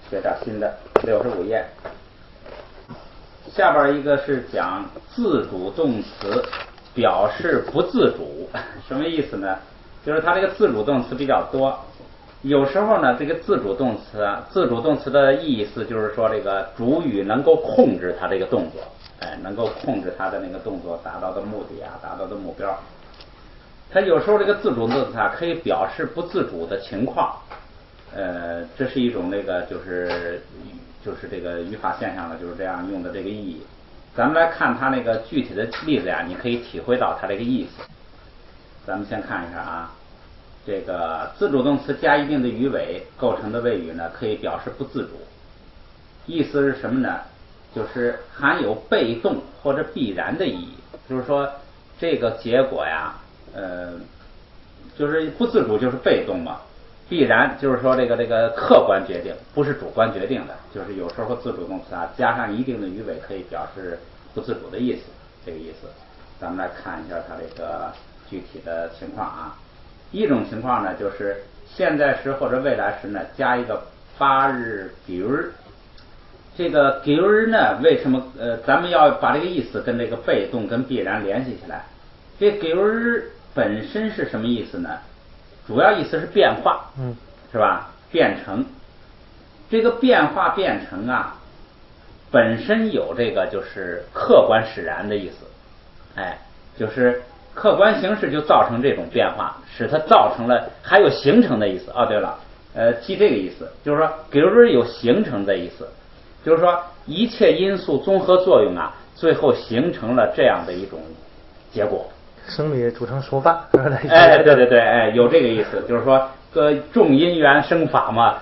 学点新的65页。下边一个是讲自主动词表示不自主，什么意思呢？就是它这个自主动词比较多，有时候呢这个自主动词的意思就是说这个主语能够控制它这个动作，能够控制它的那个动作达到的目的啊，达到的目标。它有时候这个自主动词可以表示不自主的情况，这是一种那个就是这个语法现象呢，就是这样用的这个意义。咱们来看它那个具体的例子呀，你可以体会到它这个意思。咱们先看一下啊，这个自主动词加一定的语尾构成的谓语呢，可以表示不自主。意思是什么呢？就是含有被动或者必然的意义，就是说这个结果呀，就是不自主就是被动嘛。必然就是说这个客观决定，不是主观决定的，就是有时候自主动词加上一定的语尾可以表示不自主的意思，这个意思。咱们来看一下它这个具体的情况啊。一种情况呢，就是现在时或者未来时呢加一个发日比日。这个比日呢，为什么咱们要把这个意思跟这个被动跟必然联系起来？这比日本身是什么意思呢？主要意思是变化，是吧？变成，这个变化变成啊，本身有这个就是客观使然的意思，就是客观形式就造成这种变化，使它造成了还有形成的意思。对了，记这个意思，就是说比如说有形成的意思，就是说一切因素综合作用啊，最后形成了这样的一种结果。生米煮成熟饭，对，有这个意思，就是说众因缘生法嘛，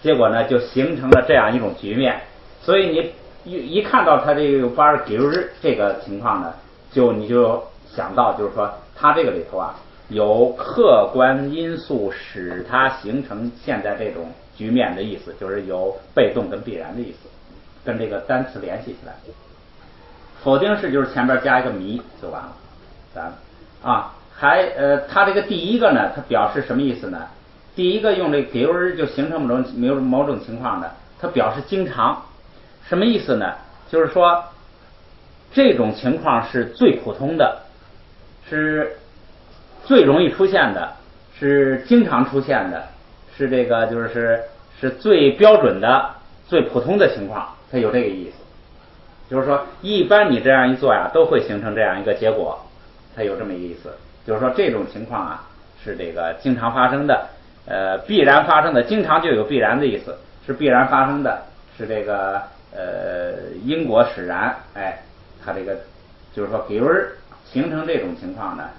结果呢就形成了这样一种局面。所以你一看到他这个巴尔给日这个情况呢，你就想到就是说他这个里头啊有客观因素使它形成现在这种局面的意思，就是有被动跟必然的意思，跟这个单词联系起来。否定式就是前边加一个迷就完了。它这个第一个呢，它表示什么意思呢？第一个用这给日就形成某种情况的，它表示经常。什么意思呢？就是说这种情况是最普通的，是最容易出现的，是经常出现的，是这个是最标准的、最普通的情况，它有这个意思。就是说一般你这样一做呀，都会形成这样一个结果。它有这么一个意思，就是说这种情况啊是这个经常发生的，必然发生的，经常就有必然的意思，是必然发生的，是这个因果使然，它这个就是说比如形成这种情况呢，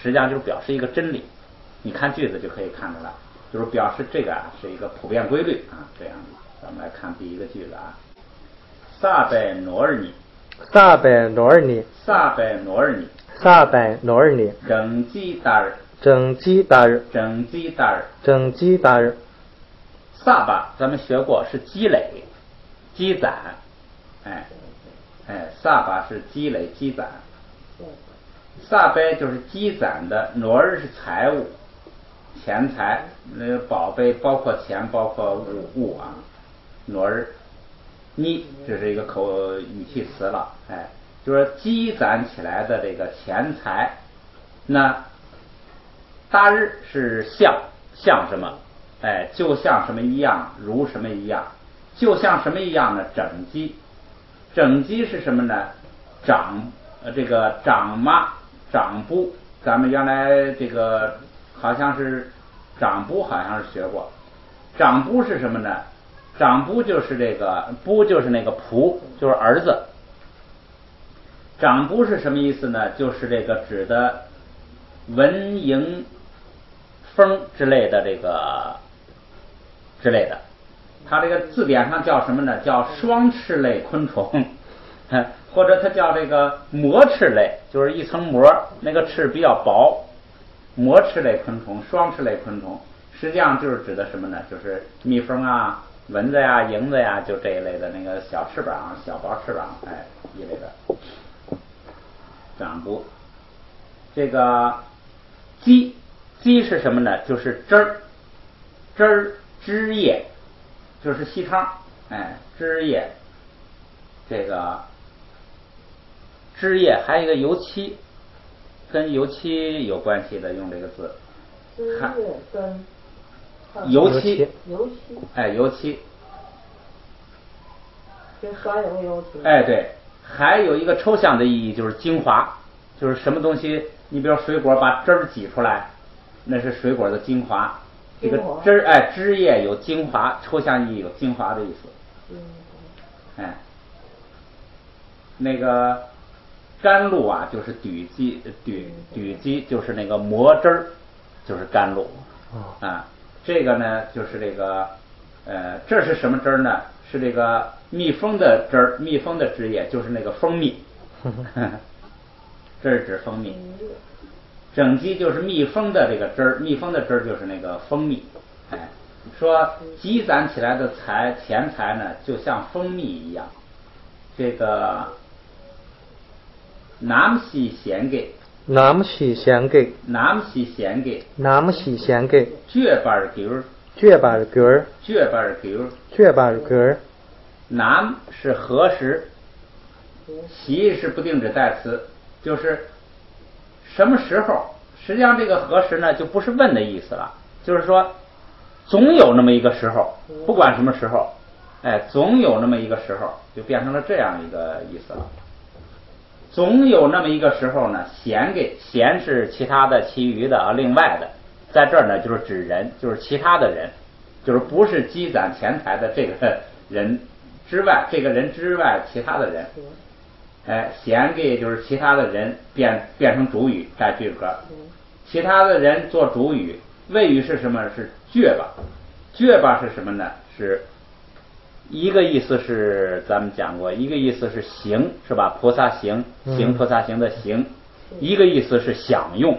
实际上就是表示一个真理。你看句子就可以看出来，就是表示这个是一个普遍规律啊，这样的。咱们来看第一个句子啊，萨贝诺尔尼，萨贝诺尔尼，萨贝诺尔尼。萨百诺尔尼，整基达日，整基达日，整基达日，整基达日。萨巴咱们学过是积累、积攒，萨巴是积累、积攒。萨贝就是积攒的，诺尔是财物、钱财，宝贝包括钱，包括物啊。诺尔，你这是一个语气词了，就是积攒起来的这个钱财。那大日是像什么？就像什么一样，如什么一样。就像什么一样呢？整基。整基是什么呢？这个长妈、长布，咱们原来这个好像是长布，好像是学过。长布是什么呢？长布就是这个布，就是那个仆，就是儿子。长布是什么意思呢？就是这个指的文迎风之类的它这个字典上叫什么呢？叫双翅类昆虫，或者它叫这个膜翅类，就是一层膜，那个翅比较薄，膜翅类昆虫、双翅类昆虫，实际上就是指的什么呢？就是蜜蜂啊、蚊子呀、蝇子呀，就这一类的那个小翅膀、小薄翅膀，一类的。长布，这个基是什么呢？就是枝儿、枝叶，就是细汤，汁液，这个汁液还有一个油漆，跟油漆有关系的，用这个字。汁液跟油漆，油漆，就刷油油漆。对，还有一个抽象的意义就是精华，就是什么东西，你比如水果把汁儿挤出来，那是水果的精华。这个汁儿，汁液有精华，抽象意义有精华的意思。那个甘露啊，就是dü鸡就是那个磨汁儿，就是甘露。这个呢，就是这个，这是什么汁儿呢？是这个蜜蜂的汁儿，蜜蜂的汁液，就是那个蜂蜜。这是指蜂蜜。整鸡就是蜜蜂的这个汁儿，蜜蜂的汁儿就是那个蜂蜜。说积攒起来的钱财呢，就像蜂蜜一样。这个南西贤给。南西贤给，南西贤给，南西贤给，绝巴儿给儿，绝巴儿给儿，绝巴儿给儿，绝巴儿给儿。南是何时，西是不定指代词，就是什么时候。实际上这个何时呢，就不是问的意思了，就是说总有那么一个时候，不管什么时候，总有那么一个时候，就变成了这样一个意思了。总有那么一个时候呢，闲是其他的其余的另外的，在这儿呢就是指人，就是其他的人，就是不是积攒钱财的这个人之外，这个人之外其他的人。闲给就是其他的人变成主语带句格，其他的人做主语，谓语是什么？是倔吧？倔吧是什么呢？是一个意思是咱们讲过，一个意思是行，是吧？菩萨行，行菩萨行的行，一个意思是享用，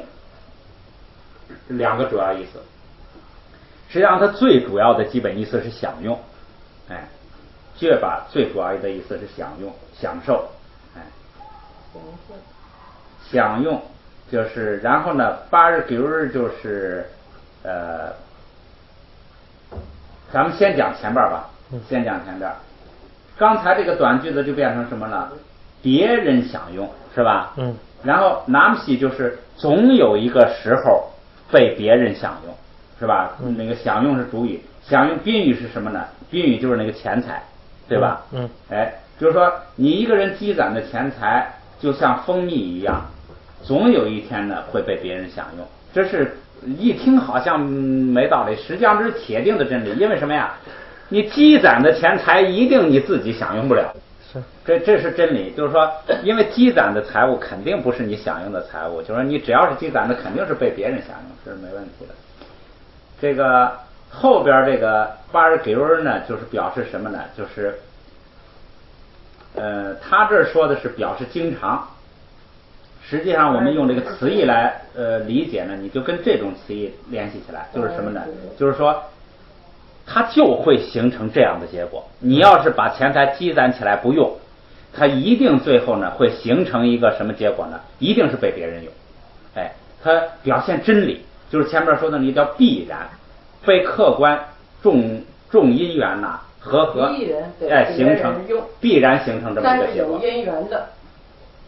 两个主要意思。实际上它最主要的基本意思是享用，倔吧最主要的意思是享用、享受，享用就是，然后呢，巴尔给尔就是咱们先讲前边吧，先讲前边。刚才这个短句子就变成什么了？别人享用，是吧？然后南西就是总有一个时候被别人享用，是吧？那个享用是主语，享用宾语是什么呢？宾语就是那个钱财，对吧？就是说你一个人积攒的钱财就像蜂蜜一样，总有一天呢会被别人享用。这是一听好像没道理，实际上这是铁定的真理。因为什么呀？你积攒的钱财一定你自己享用不了，这是真理。就是说，因为积攒的财物肯定不是你享用的财物，就是说你只要是积攒的，肯定是被别人享用，这是没问题的。这个后边这个巴尔给尔呢，就是表示什么呢？就是他这说的是表示经常。实际上我们用这个词义来理解呢，你就跟这种词义联系起来，就是什么呢？就是说它就会形成这样的结果。你要是把钱财积攒起来不用，它一定最后呢会形成一个什么结果呢？一定是被别人用。它表现真理，就是前面说的那叫必然，被客观众因缘呐和形成必然形成这么一个结果。但是有因缘的。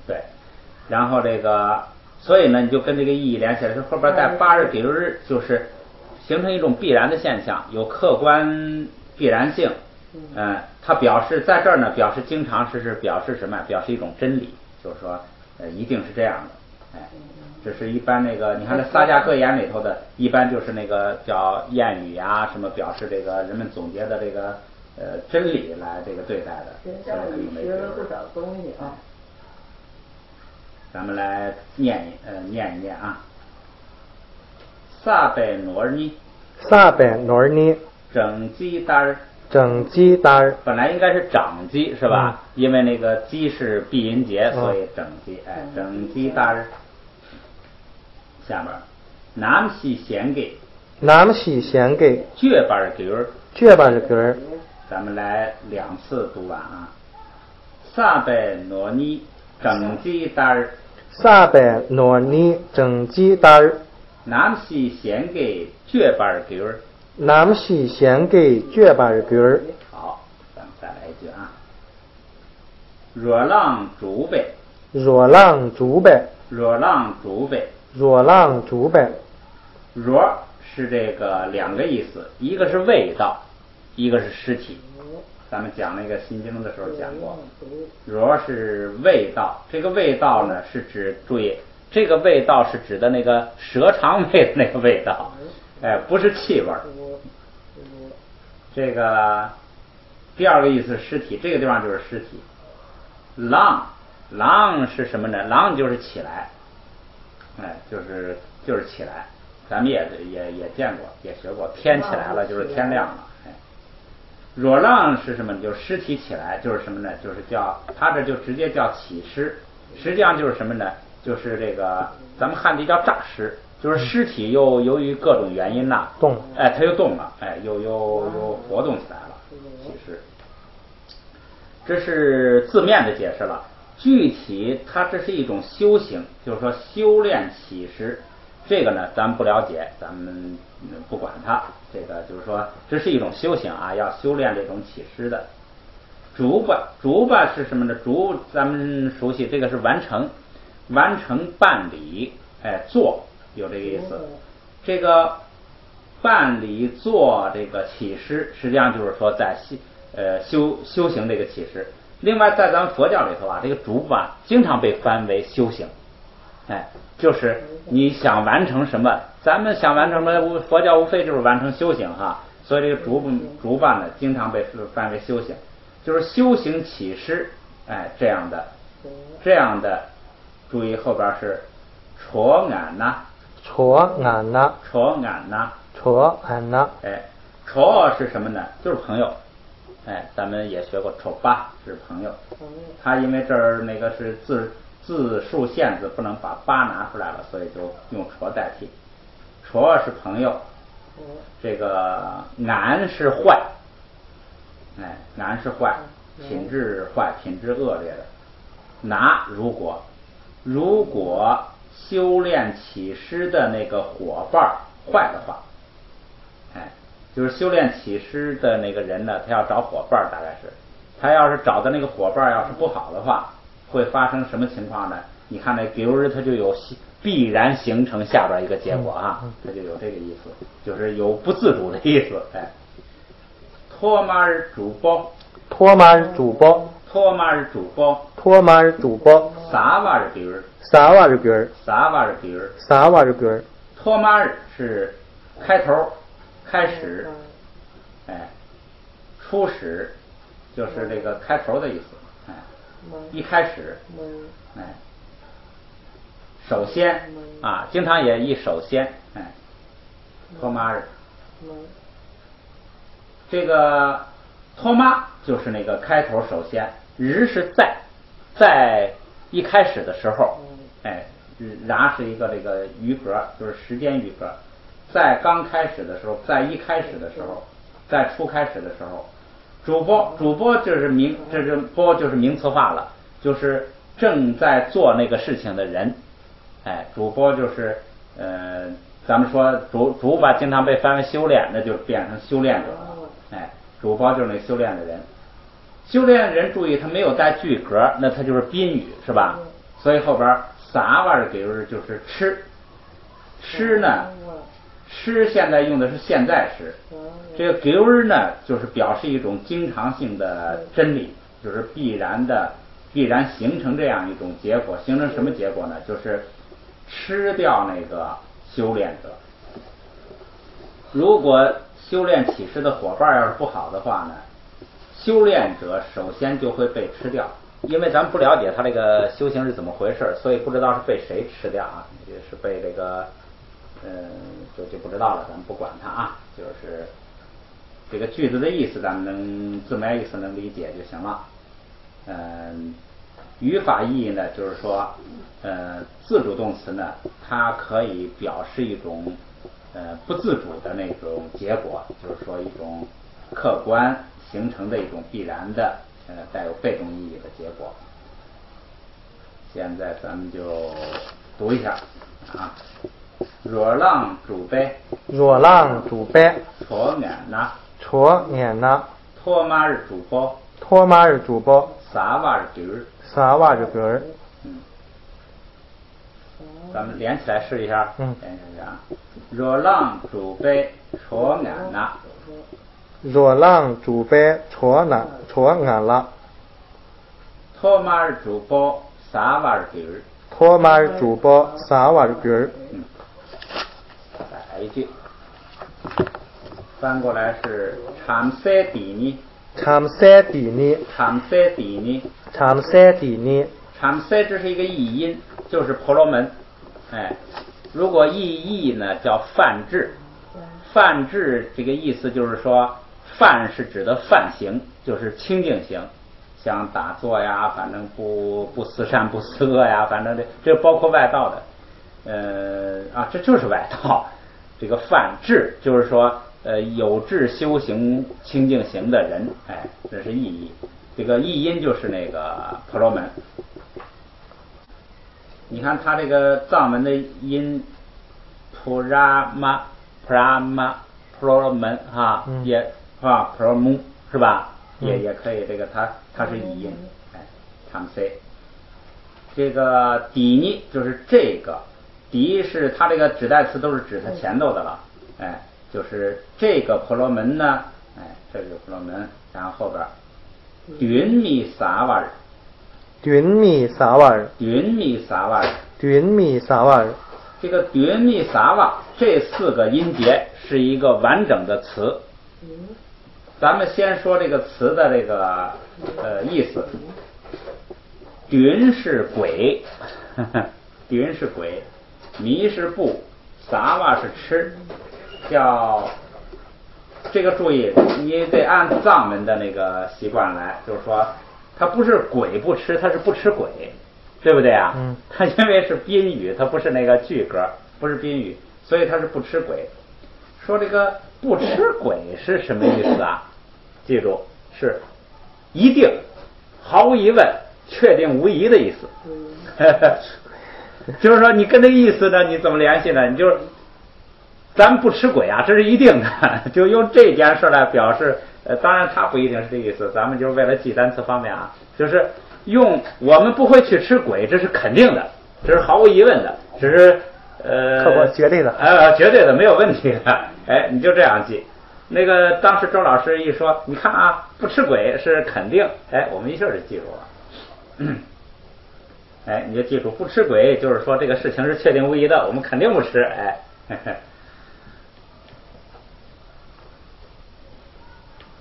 对。然后这个，所以呢，你就跟这个意义联系起来，后边带巴尔给尔就是形成一种必然的现象，有客观必然性。它表示在这儿呢，表示经常是表示什么？表示一种真理，就是说，一定是这样的。这是一般那个，你看这撒迦格言里头的，一般就是那个叫谚语呀，什么表示这个人们总结的这个真理来这个对待的。学了不少东西啊。咱们来念一念啊。萨贝努尔尼，萨贝努尔尼，整鸡单儿，整鸡单儿，本来应该是长鸡是吧？因为那个鸡是闭音节，所以整鸡，整鸡单儿。下面，南西贤给，南西贤给，绝巴尔给儿，绝巴尔给儿。咱们来两次读完啊。萨贝努尔尼，整鸡单儿。萨贝努尔尼，整鸡单儿。南西贤给，绝巴尔给儿，南西献给绝巴尔格尔。好，咱们再来一句啊。若浪竹呗，若浪竹呗，若浪竹呗，若浪竹呗。若是这个两个意思，一个是味道，一个是尸体。咱们讲那个心经的时候讲过，若是味道，这个味道呢是指，注意这个味道是指的那个舌肠胃的那个味道，不是气味。这个第二个意思是尸体，这个地方就是尸体。浪是什么呢？浪就是起来，就是起来。咱们也见过，也学过，天起来了就是天亮了。若浪是什么？就是尸体起来，就是什么呢？就是叫它这就直接叫起尸，实际上就是什么呢？就是这个咱们汉地叫诈尸，就是尸体又由于各种原因呐，动，它又动了，又活动起来了，起尸。这是字面的解释了，具体它这是一种修行，就是说修炼起尸。这个呢，咱们不了解，咱们不管它。这个就是说，这是一种修行啊，要修炼这种起尸的。竹吧是什么呢？竹咱们熟悉，这个是完成办理，做有这个意思。这个办理做这个起尸，实际上就是说在修行这个起尸。另外，在咱们佛教里头啊，这个竹吧经常被翻为修行。就是你想完成什么，咱们想完成什么，佛教无非就是完成修行哈。所以这个竹吧呢，经常被翻为修行，就是修行起尸，这样的。注意后边是戳眼呐，戳眼呐，戳眼呐，戳眼呐。戳是什么呢？就是朋友。咱们也学过，戳吧是朋友。他因为这儿那个是字数限制，不能把八拿出来了，所以就用戳代替。戳是朋友，这个俺是坏，俺是坏，品质坏，品质恶劣的。拿如果修炼起尸的那个伙伴坏的话，就是修炼起尸的那个人呢，他要找伙伴，大概是他要是找的那个伙伴要是不好的话，会发生什么情况呢？你看那比如它就有必然形成下边一个结果啊，它就有这个意思，就是有不自主的意思。托马尔主包，托马尔主包，托马尔主包，托马尔主包。撒瓦尔比尔，撒瓦尔比尔，撒瓦尔比尔，撒瓦尔比尔。托马尔是开头，开始，初始就是这个开头的意思，一开始，首先啊，经常也一首先，托马尔，这个托马就是那个开头首先，日是在一开始的时候，然是一个这个余格，就是时间余格，在刚开始的时候，在一开始的时候，在初开始的时候，主播就是播就是名词化了，就是正在做那个事情的人，主播就是咱们说主吧经常被翻为修炼，那就变成修炼者了，主播就是那修炼的人。修炼的人注意他没有带句格，那他就是宾语是吧？所以后边撒瓦尔给就是吃呢，吃现在用的是现在时，这个给呢就是表示一种经常性的真理，就是必然形成这样一种结果。形成什么结果呢？就是吃掉那个修炼者。如果修炼起尸的伙伴要是不好的话呢，修炼者首先就会被吃掉。因为咱们不了解他这个修行是怎么回事，所以不知道是被谁吃掉啊，也是被这个就不知道了，咱们不管它啊，就是这个句子的意思咱们能字面意思能理解就行了。语法意义呢，就是说自主动词呢，它可以表示一种不自主的那种结果，就是说一种客观形成的一种必然的带有被动意义的结果。现在咱们就读一下啊。若浪主杯，若浪主杯，托眼呐，戳眼呐，托马日主包，托马日主包，撒瓦日底儿。撒瓦日格儿。咱们连起来试一下。嗯。连一下啊。若浪主杯，戳眼呐。若浪主杯，戳眼啦。托马日主包，撒瓦日底儿。托马日主包，撒瓦日格儿。再来一句。翻过来是长塞底尼。长塞底尼。长塞底尼。长塞底尼。长塞这是一个译音，就是婆罗门。哎，如果译呢叫梵志。梵志这个意思就是说，梵是指的梵行，就是清净行，像打坐呀，反正不思善不思恶呀，反正这包括外道的。这就是外道。这个梵志就是说有志修行清净行的人，哎，这是意义。这个译音就是那个婆罗门。你看他这个藏文的音普拉玛婆罗门哈，也是吧？婆罗木是吧？也可以，这个它是译音，哎，他们 say 这个底尼就是这个底是它这个指代词都是指它前头的了，哎，就是这个婆罗门呢，哎，这个婆罗门，然后后边云米萨瓦尔。云米萨瓦尔，云米萨瓦尔，云米萨瓦尔。这个云米萨瓦这4个音节是一个完整的词。咱们先说这个词的这个意思。云是鬼，云是鬼，迷是不，萨瓦是吃，叫这个注意，你得按藏文的那个习惯来，就是说。它不是鬼不吃，它是不吃鬼，对不对啊？它因为是宾语，它不是那个句格，不是宾语，所以它是不吃鬼。说这个不吃鬼是什么意思啊？记住，是一定、毫无疑问、确定无疑的意思。就是说，你跟这个意思呢，你怎么联系呢？你就是咱们不吃鬼啊，这是一定的，就用这件事来表示。当然它不一定是这意思，咱们就是为了记单词方面啊，就是用我们不会去吃鬼，这是肯定的，这是毫无疑问的，只是客观绝对的，绝对的没有问题的，哎，你就这样记。那个当时周老师一说，你看啊，不吃鬼是肯定，哎，我们一下就记住了。哎，你就记住，不吃鬼就是说这个事情是确定无疑的，我们肯定不吃，哎。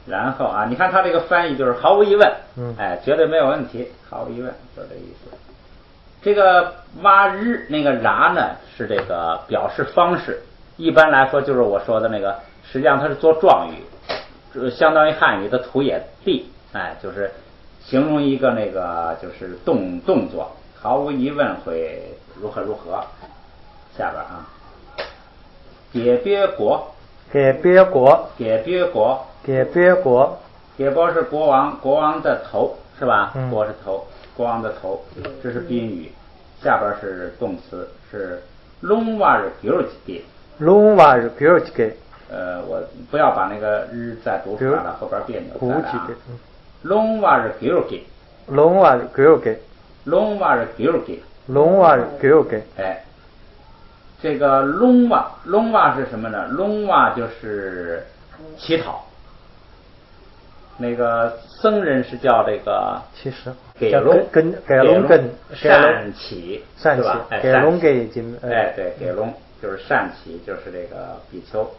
然后啊，你看他这个翻译就是毫无疑问，哎，绝对没有问题，毫无疑问，就是这意思。这个哇日那个然呢是这个表示方式，一般来说就是我说的那个，实际上它是做状语，相当于汉语的土也地，哎，就是形容一个那个就是动作，毫无疑问会如何。下边啊，给别国，给别国，给别国。给别国，给国是国王，国王的头是吧？国是头，国王的头，这是宾语。下边是动词，是龙瓦日给尔吉。龙瓦日给尔吉。我不要把那个日再读出来了，后边别扭。古吉的。龙瓦日给尔吉。龙瓦日给尔吉。龙瓦日给尔吉。龙瓦日给尔吉。哎，这个龙瓦是什么呢？龙瓦就是乞讨。那个僧人是叫这个，其实给龙善起是吧？给龙给金，哎对，给龙就是善起，就是这个比丘。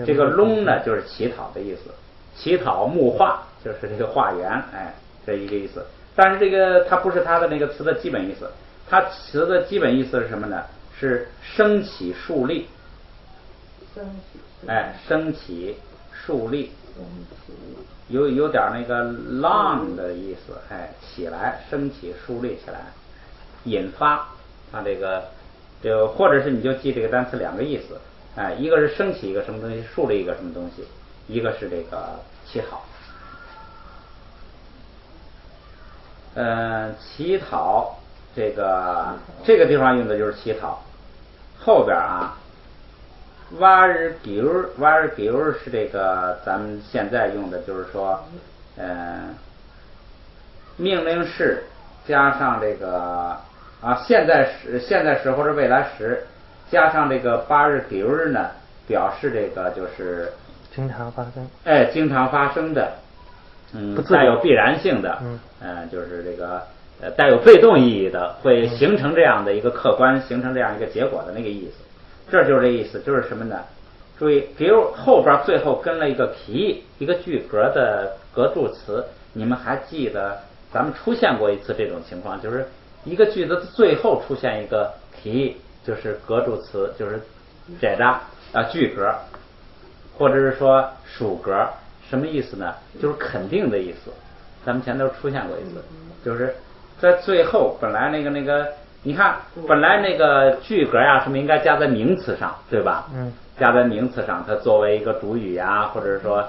这个龙呢就是乞讨的意思，乞讨木化就是这个化缘，哎，这一个意思。但是这个它不是它的那个词的基本意思，它词的基本意思是什么呢？是升起竖立，哎，升起竖立。有点那个浪的意思，哎，起来，升起，竖立起来，引发，它这个或者是你就记这个单词两个意思，哎，一个是升起一个什么东西，竖立一个什么东西，一个是这个乞讨。乞讨这个地方用的就是乞讨，后边啊瓦日比如是这个咱们现在用的，就是说，命令式加上这个现在时或者未来时加上这个巴日比如呢，表示这个就是经常发生。经常发生的，带有必然性的，就是这个带有被动意义的，会形成这样的一个客观，形成这样一个结果的那个意思。这就是这意思，就是什么呢？注意，比如后边最后跟了一个题，一个句格的格助词，你们还记得咱们出现过一次这种情况，就是一个句子的最后出现一个题，就是格助词，就是这句格，或者是说属格，什么意思呢？就是肯定的意思。咱们前头出现过一次，就是在最后本来那个。你看，本来那个句格呀，什么应该加在名词上，对吧？加在名词上，它作为一个主语呀，或者说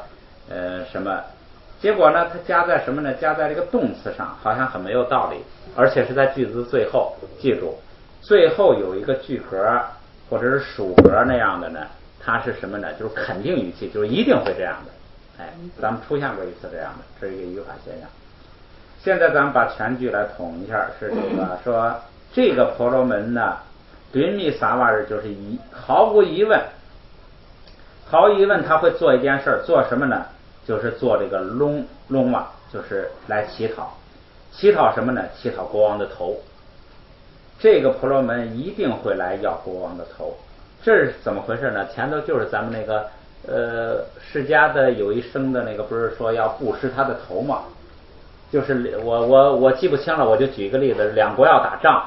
什么，结果呢，它加在什么呢？加在这个动词上，好像很没有道理，而且是在句子最后。记住，最后有一个句格或者是属格那样的呢，它是什么呢？就是肯定语气，就是一定会这样的。咱们出现过一次这样的，这是一个语法现象。现在咱们把全句来统一下，是这个说。这个婆罗门呢，对密萨瓦日就是毫无疑问，他会做一件事，做什么呢？就是做这个隆瓦，就是来乞讨什么呢？乞讨国王的头。这个婆罗门一定会来要国王的头，这是怎么回事呢？前头就是咱们那个释迦的有一生的那个，不是说要布施他的头吗？就是我记不清了，我就举一个例子，两国要打仗。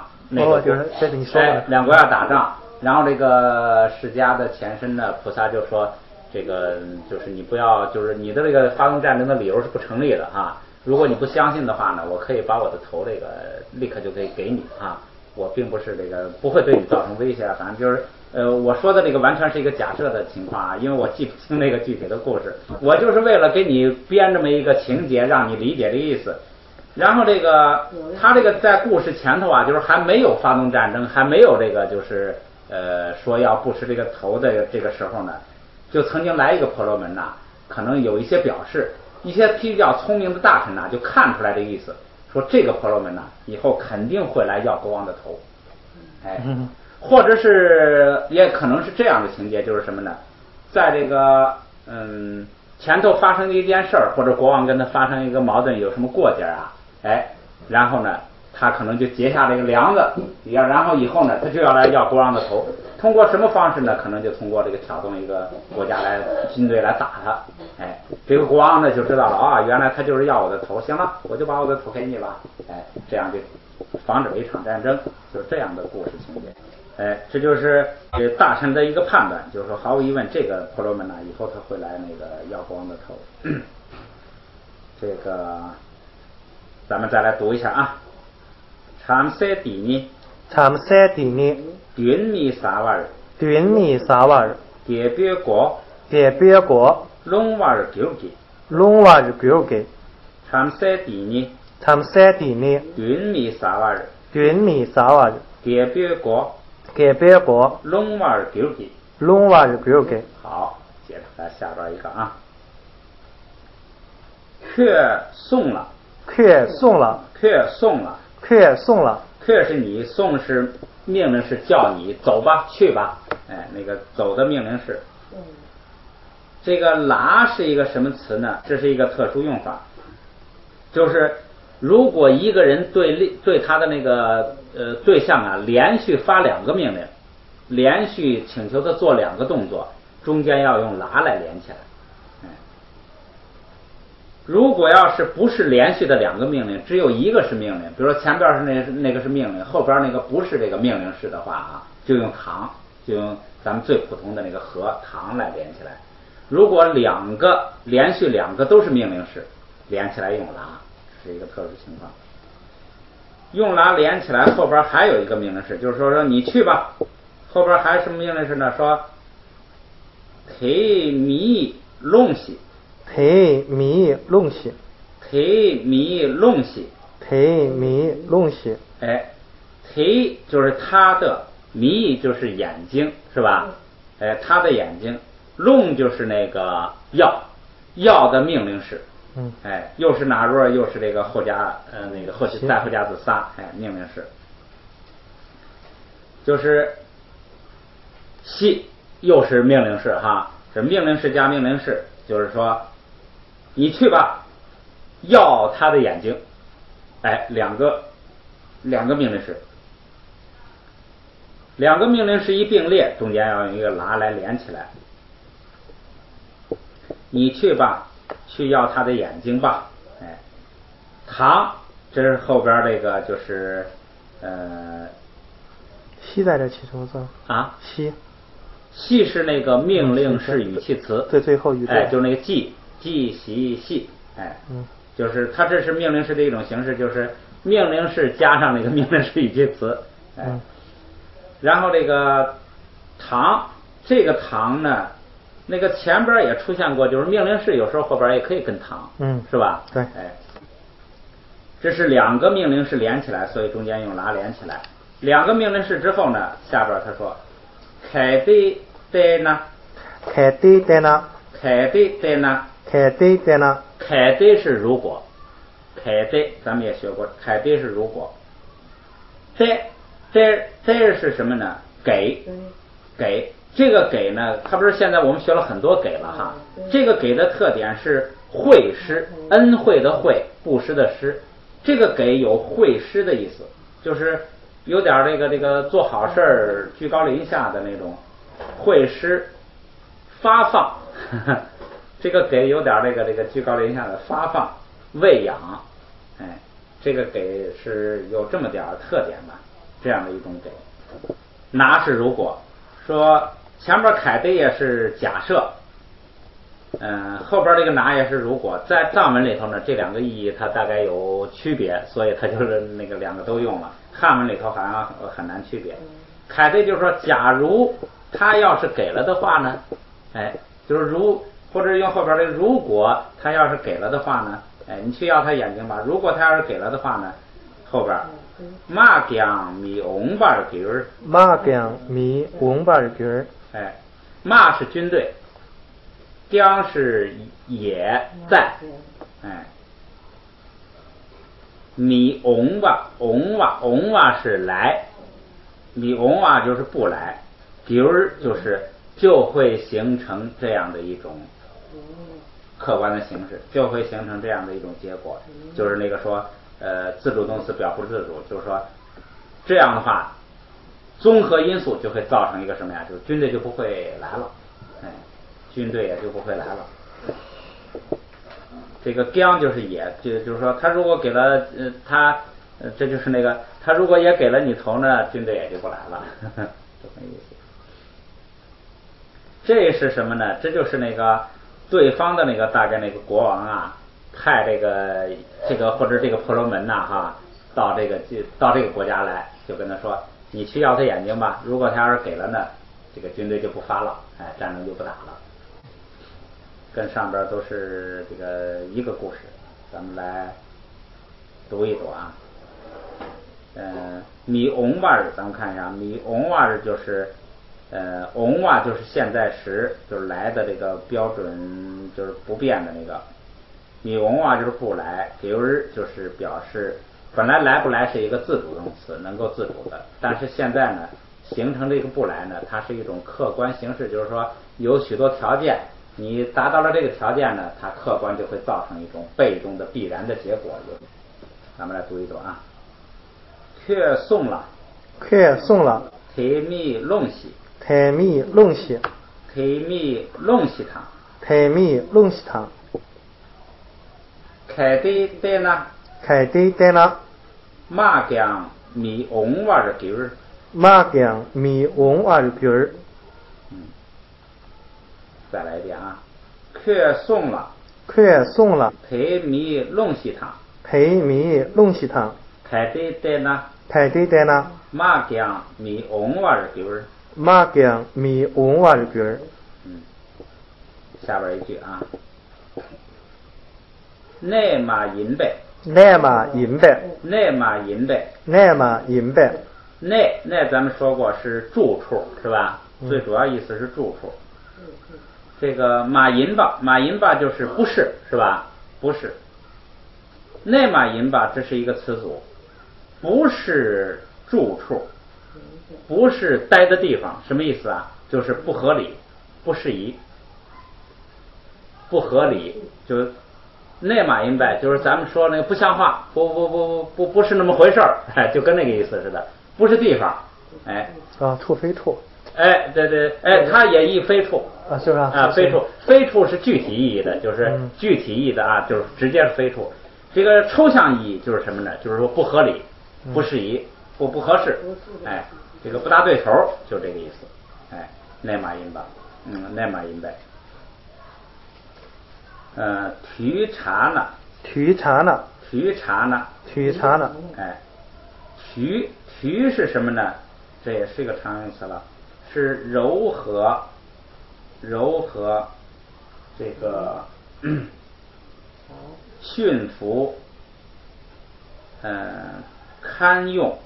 就是这个你说的。两国要打仗，然后这个释迦的前身呢，菩萨就说，这个就是你不要，就是你的这个发动战争的理由是不成立的啊。如果你不相信的话呢，我可以把我的头这个立刻就可以给你啊。我并不是这个不会对你造成威胁，反正就是我说的这个完全是一个假设的情况啊，因为我记不清那个具体的故事，我就是为了给你编这么一个情节，让你理解这意思。然后这个他这个在故事前头啊，就是还没有发动战争，还没有这个就是说要布施这个头的这个时候呢，就曾经来一个婆罗门呐，可能有一些表示，一些比较聪明的大臣呐，就看出来这意思，说这个婆罗门呐，以后肯定会来要国王的头，或者是也可能是这样的情节，就是什么呢？在这个前头发生的一件事儿，或者国王跟他发生一个矛盾，有什么过节啊？然后呢，他可能就结下这个梁子，然后以后呢，他就要来要国王的头。通过什么方式呢？可能就通过这个挑动一个国家军队来打他。这个国王呢就知道了啊，原来他就是要我的头。行了，我就把我的头给你吧。这样就防止了一场战争，就是这样的故事情节。这就是大臣的一个判断，就是说毫无疑问，这个婆罗门呢，以后他会来那个要国王的头。这个咱们再来读一下啊。长塞底尼，云米萨瓦尔，迭别国，隆瓦尔丢给，长塞底尼，云米萨瓦尔，迭别国，隆瓦尔丢给。好，接着来下边一个啊。却送了，却是你，送是命令，是叫你走吧，去吧。那个走的命令是。这个拉是一个什么词呢？这是一个特殊用法，就是如果一个人对他的那个对象啊，连续发两个命令，连续请求他做两个动作，中间要用拉来连起来。如果要是不是连续的两个命令，只有一个是命令，比如说前边是那个是命令，后边那个不是这个命令式的话啊，就用唐，就用咱们最普通的那个和唐来连起来。如果连续两个都是命令式，连起来用拉，是一个特殊情况。用拉连起来，后边还有一个命令式，就是说你去吧。后边还有什么命令式呢？说忒米弄西，忒就是他的，米就是眼睛，是吧？他的眼睛，龙就是那个要的命令式，又是哪若又是这个后加那个再后加字撒，命令式，就是西又是命令式哈，是命令式加命令式，就是说你去吧，要他的眼睛，两个命令式。两个命令式一并列，中间要用一个拉来连起来。你去吧，去要他的眼睛吧。唐，这是后边这个就是西在这起什么字啊？西是那个命令式语气词，对，最后一个就是那个记习细，就是它这是命令式的一种形式，就是命令式加上那个命令式语气词，然后这个唐，这个唐呢，那个前边也出现过，就是命令式有时候后边也可以跟唐，是吧？对，这是两个命令式连起来，所以中间用拉连起来。两个命令式之后呢，下边他说，开的在呢，开的在呢，开的在呢，开的在呢，开的是如果，开的咱们也学过，开的是如果，这是什么呢？给这个给呢，它不是现在我们学了很多给了哈。这个给的特点是惠施，恩惠的惠，布施的施。这个给有惠施的意思，就是有点这个做好事儿居高临下的那种惠施发放，这个给有点这个居高临下的发放喂养，这个给是有这么点特点吧。这样的一种给，拿是如果说前边凯的也是假设，后边这个拿也是如果，在藏文里头呢，这两个意义它大概有区别，所以它就是那个两个都用了。汉文里头好像很难区别。凯的就是说，假如他要是给了的话呢，就是如或者用后边的如果他要是给了的话呢，你去要他眼睛吧。如果他要是给了的话呢，后边。马将米翁巴尔吉尔，马将米翁巴尔吉尔，马是军队，将是也在，米翁瓦是来，米翁瓦就是不来，吉尔就会形成这样的一种客观的形式，就会形成这样的一种结果，就是那个说。自主动词表不自主，就是说这样的话，综合因素就会造成一个什么呀？就是军队就不会来了，军队也就不会来了。这个将就是也，就是说他如果给了他，这就是那个他如果也给了你头呢，军队也就不来了，这么意思。这是什么呢？这就是那个对方的那个大概那个国王啊。派这个或者这个婆罗门呐哈，到这个国家来，就跟他说，你去要他眼睛吧。如果他要是给了呢，这个军队就不发了，战争就不打了。跟上边都是这个一个故事，咱们来读一读啊。米翁瓦日，咱们看一下，米翁瓦日就是翁瓦就是现在时，就是来的这个标准就是不变的那个。米翁啊就是不来，给日就是表示本来来不来是一个自主动词，能够自主的，但是现在呢形成这个不来呢，它是一种客观形式，就是说有许多条件，你达到了这个条件呢，它客观就会造成一种被动的必然的结果。咱们来读一读啊，却送了，提米弄西汤。开的在呢，马将米翁瓦的吉尔，再来一遍啊，却送了，提米弄西汤，开的在呢，马将米翁瓦的吉尔，下边一句啊。内马银贝，内咱们说过是住处是吧？最主要意思是住处。这个马银吧就是不是，是吧？不是。内马银吧，这是一个词组，不是住处，不是待的地方，什么意思啊？就是不合理，不适宜，不合理，就是内马银呗，就是咱们说那个不像话，不是那么回事儿，哎，就跟那个意思似的，不是地方，哎。处非处。哎，对，哎，它也译非处啊，是吧？啊，非处是具体意义的，就是具体意义的啊，就是直接是非处。这个抽象意义就是什么呢？就是说不合理、不适宜、不合适，哎，这个不大对头，就这个意思。哎，内马银吧，内马银呗。提茶呢？哎，提是什么呢？这也是一个常用词了，是柔和这个驯服，堪用，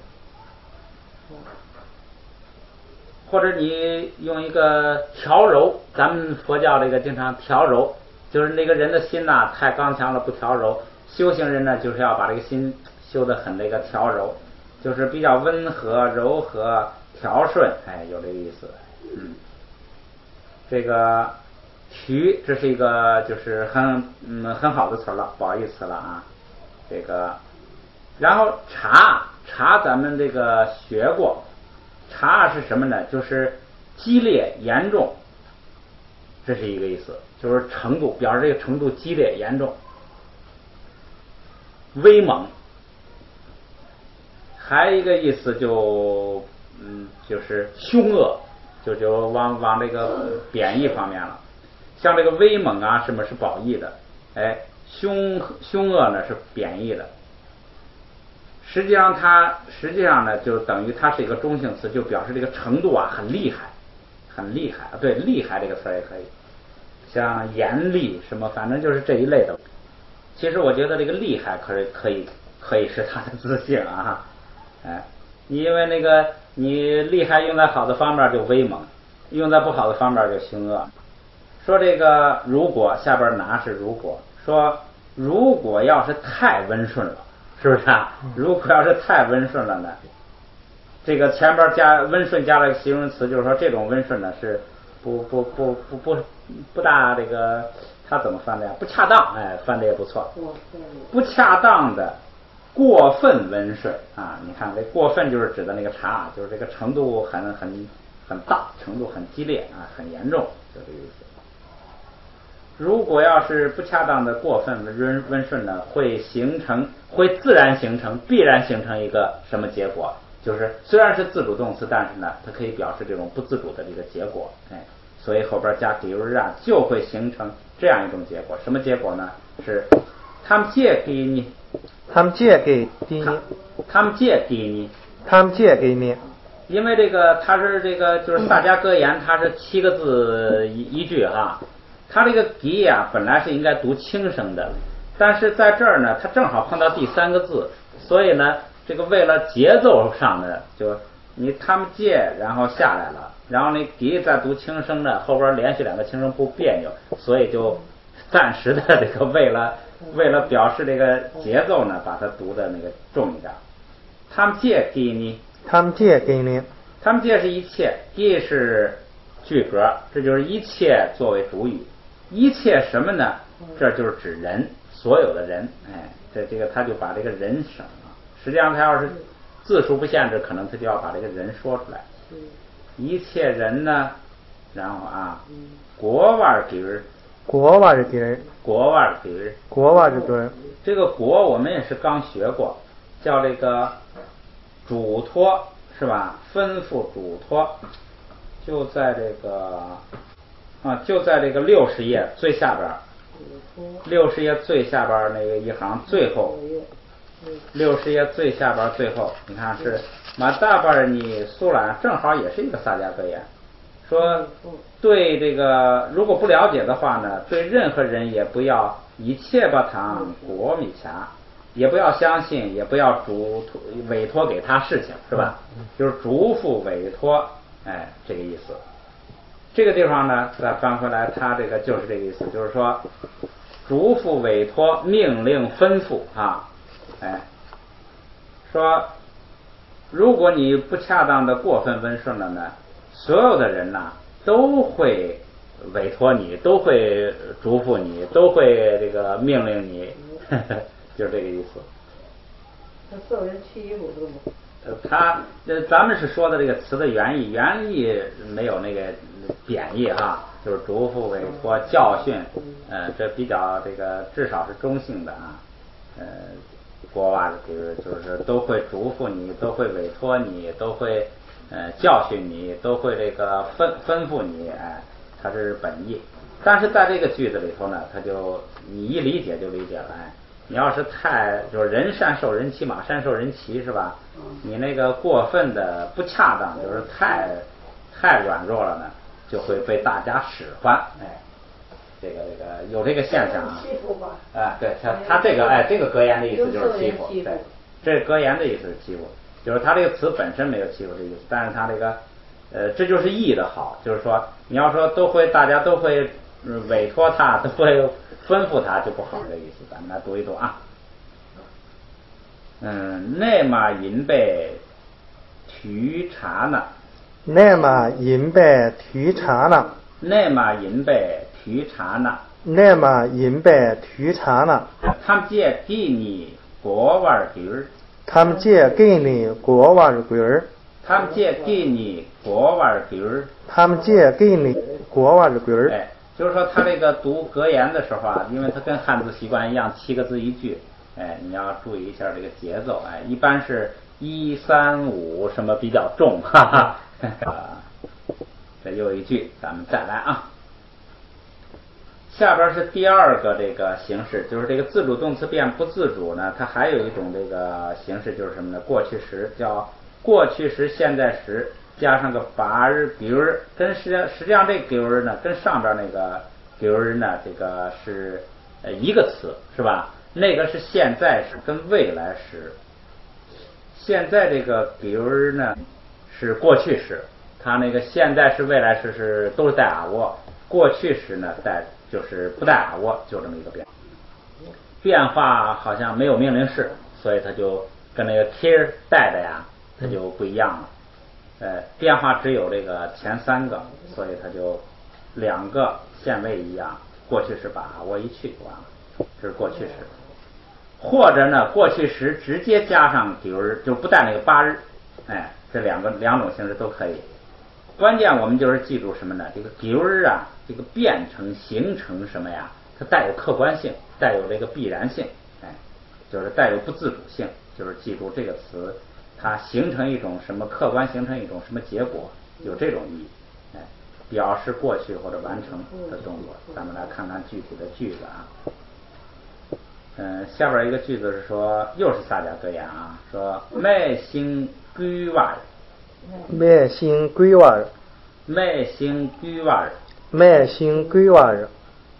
或者你用一个调柔，咱们佛教这个经常调柔，就是那个人的心呐太刚强了不调柔，修行人呢就是要把这个心修得很那个调柔，就是比较温和柔和调顺，哎，有这个意思。这个提这是一个就是很好的词了，褒义词了啊。这个然后茶咱们这个学过，茶是什么呢？就是激烈严重，这是一个意思，就是程度，表示这个程度激烈严重，威猛。还有一个意思就是凶恶，就往这个贬义方面了。像这个威猛啊，什么是褒义的？哎，凶恶呢是贬义的。实际上呢，就等于它是一个中性词，就表示这个程度啊很厉害。对，厉害这个词也可以，像严厉什么，反正就是这一类的。其实我觉得这个厉害可以是它的自性啊。哎，因为那个你厉害用在好的方面就威猛，用在不好的方面就凶恶。说这个如果下边拿是如果，说如果要是太温顺了，是不是啊？如果要是太温顺了呢，这个前边加温顺加了一个形容词，就是说这种温顺呢是不大这个，他怎么翻的呀？不恰当，哎，翻的也不错。不恰当的过分温顺啊！你看这过分就是指的那个茶，就是这个程度很大，程度很激烈啊，很严重，就这个意思。如果要是不恰当的过分温顺呢，会自然形成，必然形成一个什么结果？就是虽然是自主动词，但是呢，它可以表示这种不自主的这个结果，哎，所以后边加给日啊，就会形成这样一种结果。什么结果呢？是他们借给你，因为这个它是这个就是萨迦格言，它是7个字一句哈。它这个给啊，本来是应该读轻声的，但是在这儿呢，它正好碰到第3个字，所以呢，这个为了节奏上的，就他们借，然后下来了，然后那给再读轻声的，后边连续2个轻声不别扭，所以就暂时的这个为了表示这个节奏呢，把它读的那个重一点。他们借给你，他们借是一切，给是句格，这就是一切作为主语。一切什么呢？这就是指人，所有的人，哎，这个他就把这个人省了。实际上他要是字数不限制，可能他就要把这个人说出来。一切人呢，然后啊，国外给人，这个国我们也是刚学过，叫这个嘱托，是吧？吩咐嘱托，就在这个60页最下边，60页最下边那个一行最后，60页最下边最后，你看是马大巴尔尼苏兰，正好也是一个萨迦格言，说对这个如果不了解的话呢，对任何人也不要一切巴唐国米卡，也不要相信，也不要委托给他事情，是吧？就是嘱咐委托，哎，这个意思。这个地方呢，再翻回来，它这个就是这个意思，就是说，嘱咐、委托、命令、吩咐啊，哎，说，如果你不恰当的过分温顺了呢，所有的人呢都会委托你，都会嘱咐你，都会这个命令你，就是这个意思。他受人欺负是吗？咱们是说的这个词的原意没有那个贬义哈，就是嘱咐、委托、教训，这比较这个至少是中性的啊，国外的就是都会嘱咐你，都会委托你，都会教训你，都会这个吩咐你，哎，它是本意。但是在这个句子里头呢，你一理解就理解了，哎。你要是太就是人善受人欺，马善受人骑，是吧？你那个过分的不恰当，就是太软弱了呢，就会被大家使唤。哎，这个有这个现象啊。欺负吧。对，他这个这个格言的意思就是欺负。对，这格言的意思是欺负，就是他这个词本身没有欺负的意思，但是他这个这就是意的好，就是说你要说大家都会委托他，都会吩咐他就不好这意思，咱们来读一读啊。内马银贝提茶呢。内马银贝提茶呢。内马银贝提茶呢。内马银贝提茶呢。他们借给你国碗鱼儿。他们借给你国碗鱼儿。他们借给你国碗鱼儿。他们借给你国碗鱼儿。哎。就是说他这个读格言的时候啊，因为他跟汉字习惯一样，7个字一句，哎，你要注意一下这个节奏，哎，一般是1、3、5什么比较重，哈哈。这又一句，咱们再来啊。下边是第二个这个形式，就是这个自主动词变不自主呢，它还有一种这个形式就是什么呢？过去时，叫过去时现在时。加上个把儿比儿，跟实际上这比儿呢，跟上边那个比儿呢，这个是一个词，是吧？那个是现在时跟未来时。现在这个比儿呢是过去时，它那个现在时、未来时是都是带啊窝，过去时呢就是不带啊窝，就这么一个变化，好像没有命令式，所以它就跟那个 care 带的呀，它就不一样了。变化只有这个前3个，所以它就2个现位一样，过去时把我一去完了，这是过去时。或者呢，过去时直接加上比如就不带那个8日，哎，这两种形式都可以。关键我们就是记住什么呢？这个比如啊，这个变成形成什么呀？它带有客观性，带有这个必然性，哎，就是带有不自主性，就是记住这个词。它形成一种什么客观，形成一种什么结果，有这种意义，哎，表示过去或者完成的动作。咱们来看看具体的句子啊。下边一个句子是说，又是萨迦格言啊，说麦星归瓦，麦星归瓦，麦星归瓦，麦星归瓦，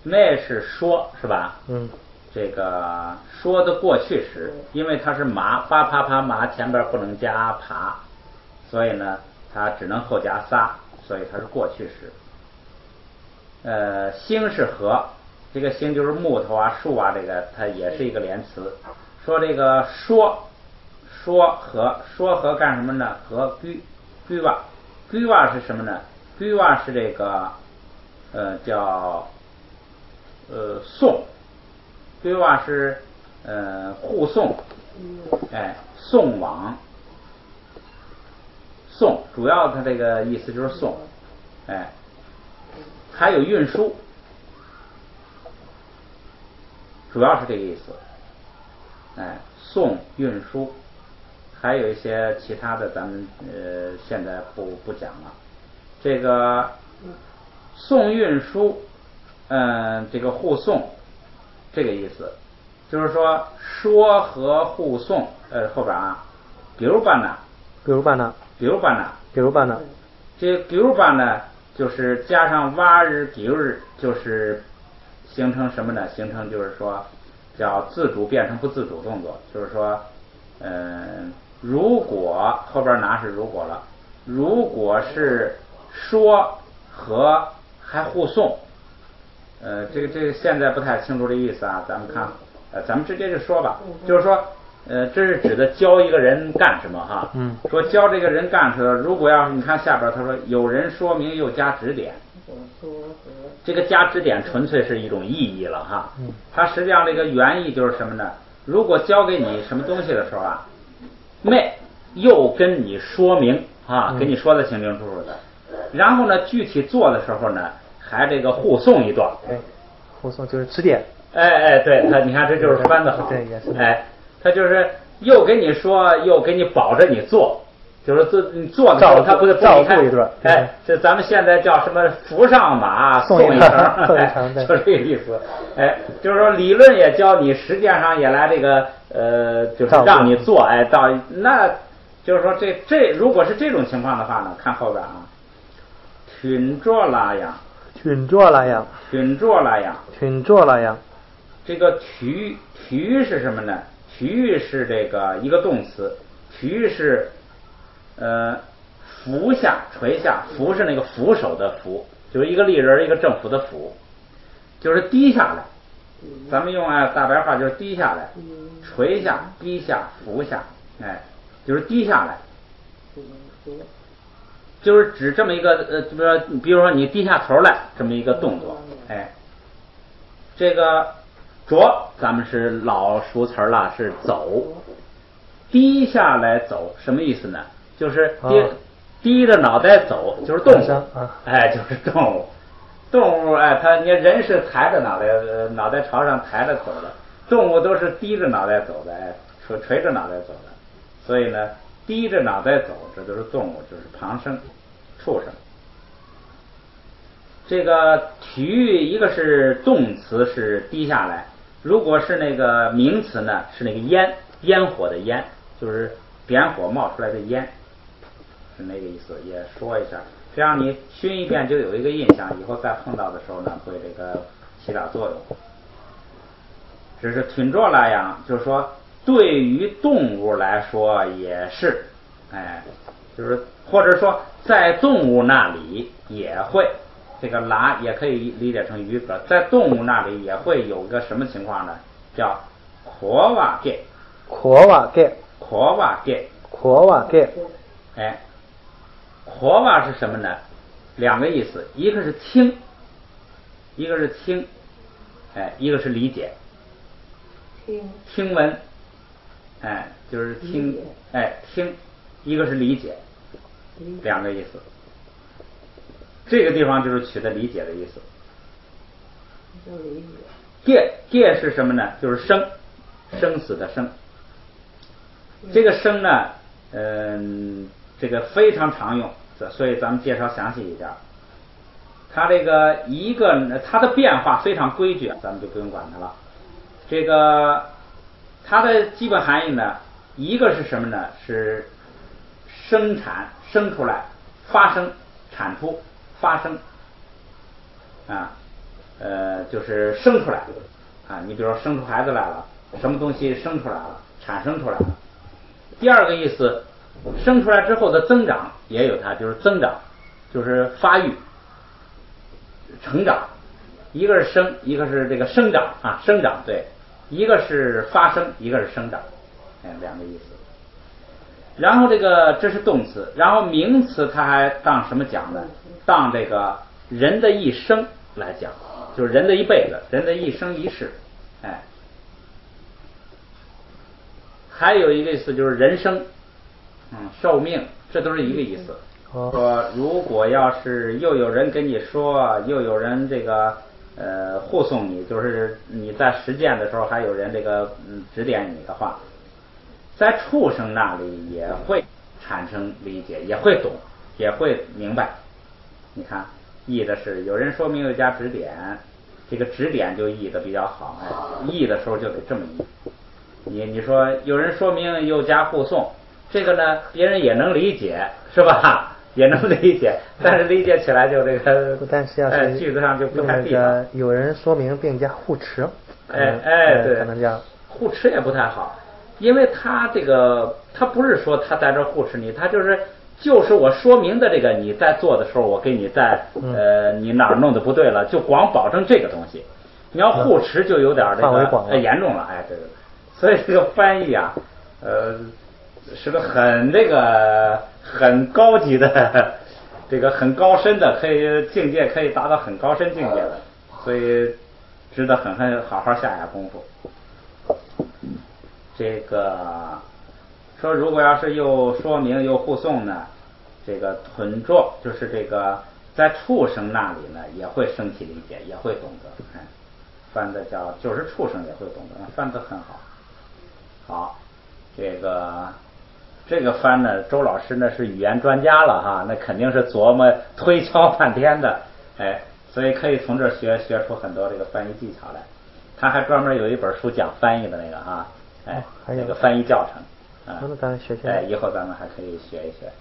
麦是说，是吧？这个说的过去时，因为它是麻，叭啪啪麻，前边不能加爬，所以呢，它只能后加撒，所以它是过去时。兴是禾，这个兴就是木头啊、树啊，这个它也是一个连词。说这个说禾干什么呢？禾居瓦是什么呢？居瓦是这个叫送。归瓦是护送，哎，送往，送主要它这个意思就是送，哎，还有运输，主要是这个意思，哎，送运输，还有一些其他的咱们现在不讲了。这个送运输，这个护送。这个意思，就是说说和护送，后边啊，比如办呢，这比如办呢，就是加上哇日比日，就是形成什么呢？形成就是说叫自主变成不自主动作，就是说，如果后边拿是如果了，如果是说和还护送。这个现在不太清楚这意思啊，咱们看，咱们直接就说吧，就是说，这是指的教一个人干什么哈？说教这个人干什么？如果要是你看下边他说有人说明又加指点，这个加指点纯粹是一种意义了哈。它实际上这个原意就是什么呢？如果教给你什么东西的时候啊，又跟你说明啊，给你说的清清楚楚的，然后呢，具体做的时候呢，还这个护送一段。护送就是指点。对，他你看这就是翻的好。对，也是。他就是又给你说，又给你保着你做，就是你做的时候他不照顾一段。这咱们现在叫什么扶上马送一程，送一程，就这个意思。就是说理论也教你，实际上也来这个就是让你做。那就是说这如果是这种情况的话呢，看后边啊，群着拉样。这个渠是什么呢？渠是这个一个动词，渠是扶下垂下，扶是那个扶手的扶，就是一个立人一个正扶的扶，就是低下来。咱们用大白话就是低下来，垂下、低下、扶下，就是低下来。就是指这么一个比如说你低下头来这么一个动作。这个着咱们是老熟词了，是走。低下来走什么意思呢？就是低着脑袋走，就是动物。就是动物。动物你人是抬着脑袋朝上抬着走的，动物都是低着脑袋走的，垂着脑袋走的。所以呢，低着脑袋走，这都是动物，就是旁生、畜生。这个渠一个是动词是低下来，如果是那个名词呢，是那个烟火的烟，就是点火冒出来的烟，是那个意思。也说一下，这样你熏一遍就有一个印象，以后再碰到的时候呢，会这个起点作用。只是挺着来讲，就是说对于动物来说也是，就是或者说在动物那里也会。这个拉也可以理解成语格，在动物那里也会有个什么情况呢？叫阔瓦给。阔瓦是什么呢？两个意思，一个是听，一个是理解。听闻，就是听，听，一个是理解，两个意思。这个地方就是取的理解的意思。戒是什么呢？就是生死的生。这个生呢，这个非常常用，所以咱们介绍详细一点。它这个它的变化非常规矩，咱们就不用管它了。这个它的基本含义呢，一个是什么呢？是生产，生出来，发生，产出。发生就是生出来你比如说生出孩子来了，什么东西生出来了，产生出来了。第二个意思，生出来之后的增长也有它，就是增长，就是发育、成长。一个是生，一个是这个生长生长，对，一个是发生，一个是生长，两个意思。然后这是动词，然后名词它还当什么讲呢？当这个人的一生来讲，就是人的一辈子，人的一生一世。还有一个意思就是人生，寿命，这都是一个意思。说如果要是又有人跟你说，又有人这个护送你，就是你在实践的时候还有人这个指点你的话，在畜生那里也会产生理解，也会懂，也会明白。你看译的是有人说明又加指点，这个指点就译的比较好，译的时候就得这么译。你说有人说明又加护送，这个呢别人也能理解，是吧？也能理解，但是理解起来就这个，但是要是句子上就不太地道。有人说明并加护持，对，可能这样。护持也不太好，因为他这个他不是说他在这护持你，他就是就是我说明的这个，你在做的时候，我给你你哪儿弄的不对了，就光保证这个东西。你要护持就有点这个严重了，对。所以这个翻译啊，是个很高级的，这个很高深的，境界可以达到很高深境界的，所以值得好好下功夫。这个说如果要是又说明又护送呢，这个屯着就是这个在畜生那里呢也会生起理解，也会懂得。翻的就是畜生也会懂得，翻得很好。好，这个翻呢，周老师呢是语言专家了哈，那肯定是琢磨推敲半天的，所以可以从这学出很多这个翻译技巧来。他还专门有一本书讲翻译的那个哈，那个翻译教程。那咱学学。以后咱们还可以学一学。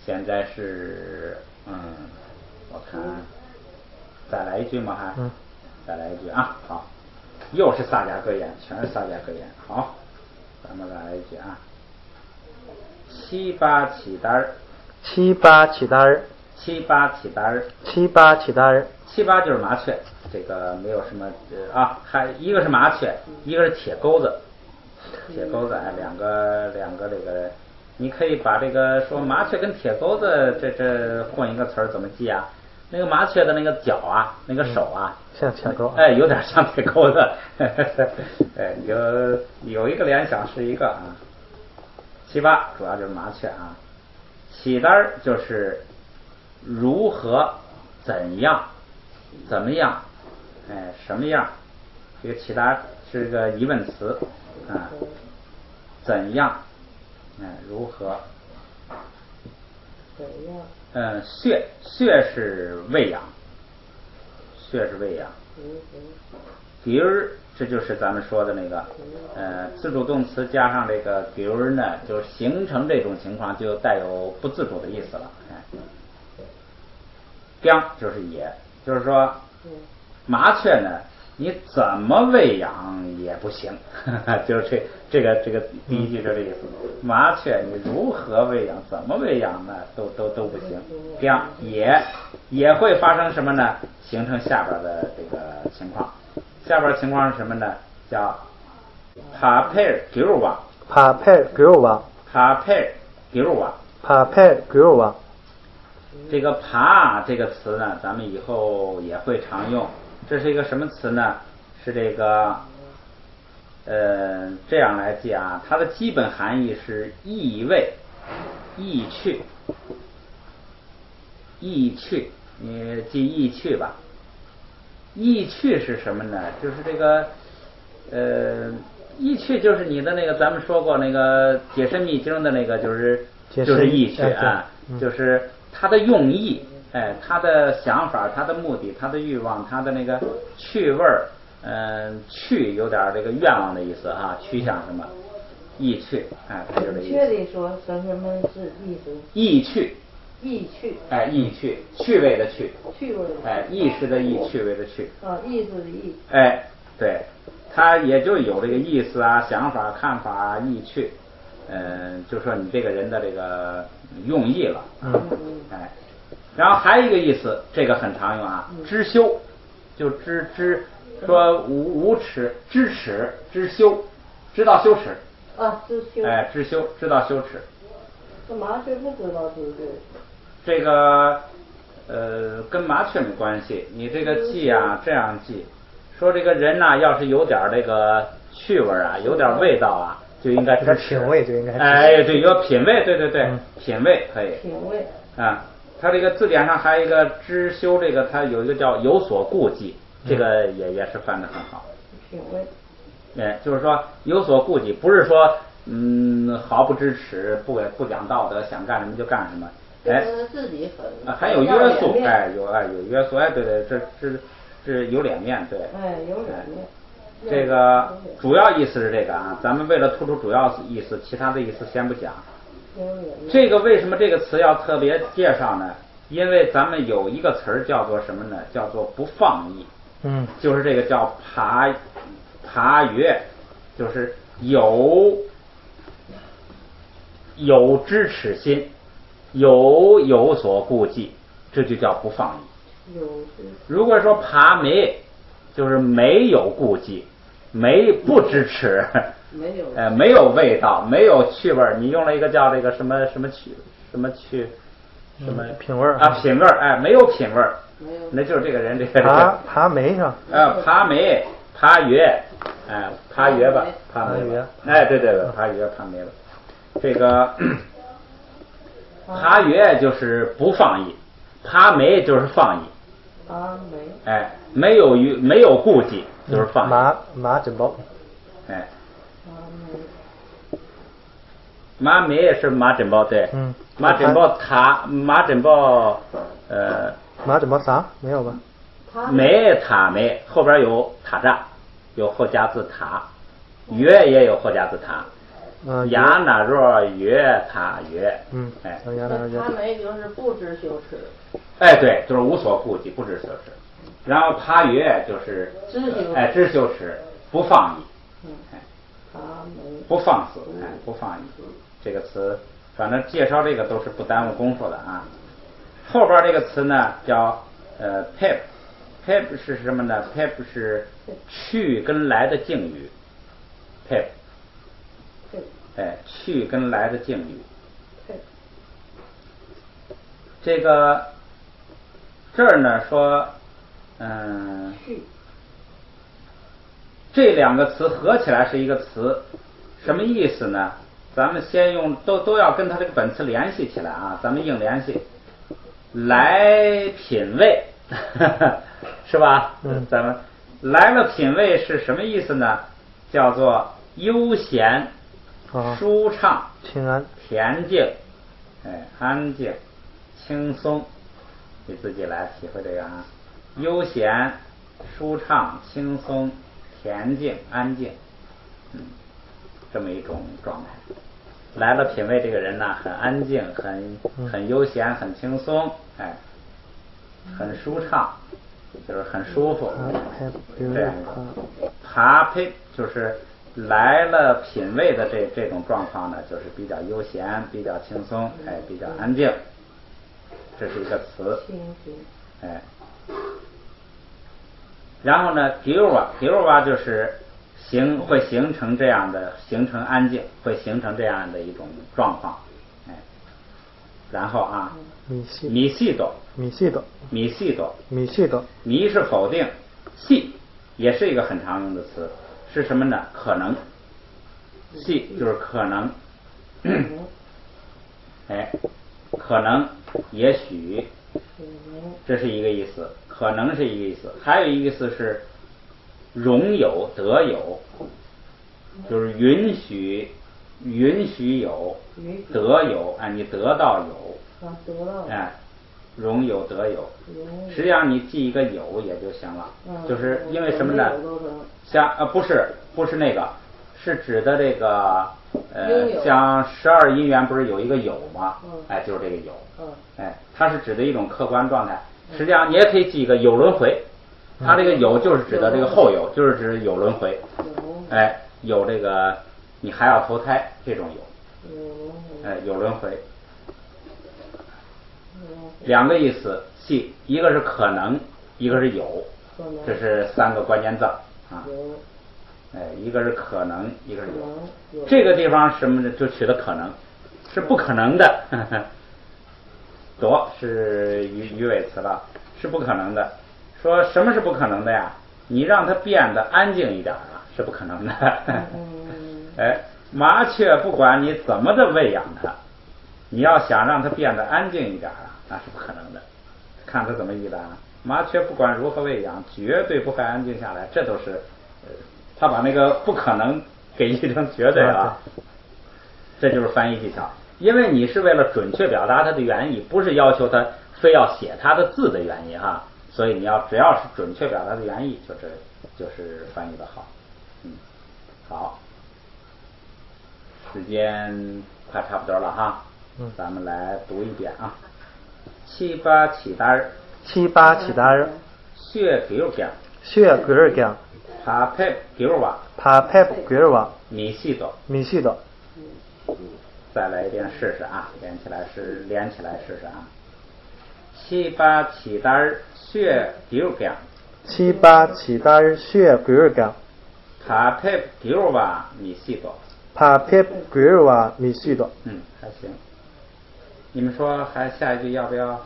现在是我看再来一句吗？再来一句啊，好，又是萨迦格言，全是萨迦格言。好，咱们再来一句啊。七八起单儿，七八起单儿，七八起单儿，七八起单儿，七八就是麻雀，这个没有什么还一个是麻雀，一个是铁钩子，铁钩子两个这个，你可以把这个说麻雀跟铁钩子这混一个词儿怎么记啊？那个麻雀的那个脚啊，那个手啊，像铁钩，有点像铁钩子，有一个联想是一个啊。七八主要就是麻雀啊，起单就是如何、怎样、怎么样，什么样？这个起单是个疑问词啊，怎样？如何？怎样？穴是喂养，穴是喂养。比如这就是咱们说的那个自主动词加上这个比如呢，就形成这种情况就带有不自主的意思了。姜就是也，就是说麻雀呢你怎么喂养也不行，就是这个第一句就这意思。麻雀你如何喂养，怎么喂养呢都不行。姜也会发生什么呢？形成下边的这个情况。下边情况是什么呢？叫 papel gilwa papel gilwa papel gilwa papel gilwa。这个爬这个词呢，咱们以后也会常用。这是一个什么词呢？是这个这样来记啊，它的基本含义是意味、意趣、意趣，你记意趣吧。意趣是什么呢？就是这个意趣就是你的那个咱们说过那个解深密经的那个就是意趣啊，就是他的用意，他的想法，他的目的，他的欲望，他的那个趣味儿，趣有点这个愿望的意思啊，趋向什么意趣，他就这意思。确定说什么是意思？意趣。意趣，意趣，趣味的趣，趣味的，意识的意，趣味的趣，意思的意，对，它也就有这个意思啊、想法、看法啊、意趣，就说你这个人的这个用意了，然后还有一个意思，这个很常用啊，知羞，就知说无耻，知耻，知羞，知道羞耻，知羞，知羞，知道羞耻。这麻雀不知道对不对？这个跟麻雀没关系，你这个记啊这样记，说这个人呐，要是有点这个趣味啊，有点味道啊，就应该知耻。品味就应该对，有品味，对，品味可以。品味啊，它这个字典上还有一个知羞，这个它有一个叫有所顾忌，这个也是翻得很好。品味。就是说有所顾忌，不是说毫不知耻，不讲道德，想干什么就干什么。自己很有约束，有约束，对，这有脸面，对，有脸面。这个主要意思是这个啊，咱们为了突出主要意思，其他的意思先不讲。这个为什么这个词要特别介绍呢？因为咱们有一个词儿叫做什么呢？叫做不放逸。就是这个叫爬越，就是有知耻心，有所顾忌，这就叫不放逸。如果说爬没，就是没有顾忌，不支持，没有味道，没有趣味，你用了一个叫这个什么品味啊，品味没有品味，那就是这个人这个爬没上爬没爬约，爬约吧，爬没约，对，爬约爬没了，这个爬约就是不放逸，爬没就是放逸，没有顾忌就是放逸。马真包，马没是马真包，对，马真包马真包马真包啥没有吧？塔没后边有塔扎，有后加字塔，约也有后加字塔。雅那若约塔约，他没就是不知羞耻。对，就是无所顾忌，不知羞耻。然后他约就是知羞耻，不放逸，不放肆，不放逸。这个词，反正介绍这个都是不耽误功夫的啊。后边这个词呢叫pep 是什么呢 ？pep 是去跟来的敬语 ，pep。去跟来的敬语。这个这儿呢说，这两个词合起来是一个词，什么意思呢？咱们先用都要跟它这个本词联系起来啊，咱们硬联系。来品味，是吧？咱们来了品味是什么意思呢？叫做悠闲。舒畅、清安、恬静，安静、轻松，你自己来体会这个啊。悠闲、舒畅、轻松、恬静、安静，这么一种状态。来了品味这个人呢，很安静，很悠闲，很轻松，很舒畅，就是很舒服。这样爬配就是。来了品味的这种状况呢，就是比较悠闲，比较轻松，比较安静，这是一个词，然后呢 ，giwa 就是会形成这样的，形成安静，会形成这样的一种状况，然后啊，米细多，米是否定，细也是一个很常用的词。是什么呢？可能，系就是可能，可能，也许，这是一个意思，可能是一个意思，还有一个意思是容有得有，就是允许有，得有，你得到有，容有得有，实际上你记一个有也就行了，就是因为什么呢？像不是那个，是指的这个像12因缘不是有一个有吗？就是这个有，它是指的一种客观状态。实际上你也可以记一个有轮回，它这个有就是指的这个后有，就是指有轮回，有这个你还要投胎这种有，有轮回。两个意思，系一个是可能，一个是有，这是3个关键字啊。一个是可能，一个是有。这个地方什么呢？就取的可能，是不可能的。夺是鱼尾词了，是不可能的。说什么是不可能的呀？你让它变得安静一点啊，是不可能的。麻雀不管你怎么的喂养它，你要想让它变得安静一点啊，那是不可能的。看它怎么译的啊？麻雀不管如何喂养，绝对不会安静下来。这都是，他把那个不可能给译成绝对啊。这就是翻译技巧，因为你是为了准确表达它的原意，不是要求它非要写它的字的原意哈。所以你只要是准确表达的原意，就是翻译的好。好，时间快差不多了哈。咱们来读一遍啊。七八起单儿，血狗姜，爬拍狗娃，米细的。再来一遍试试啊，连起来试试啊。七八起单血丢干，七八起单血丢干，帕佩丢哇米西多，帕佩丢哇米西多。还行。你们说还下一句要不要？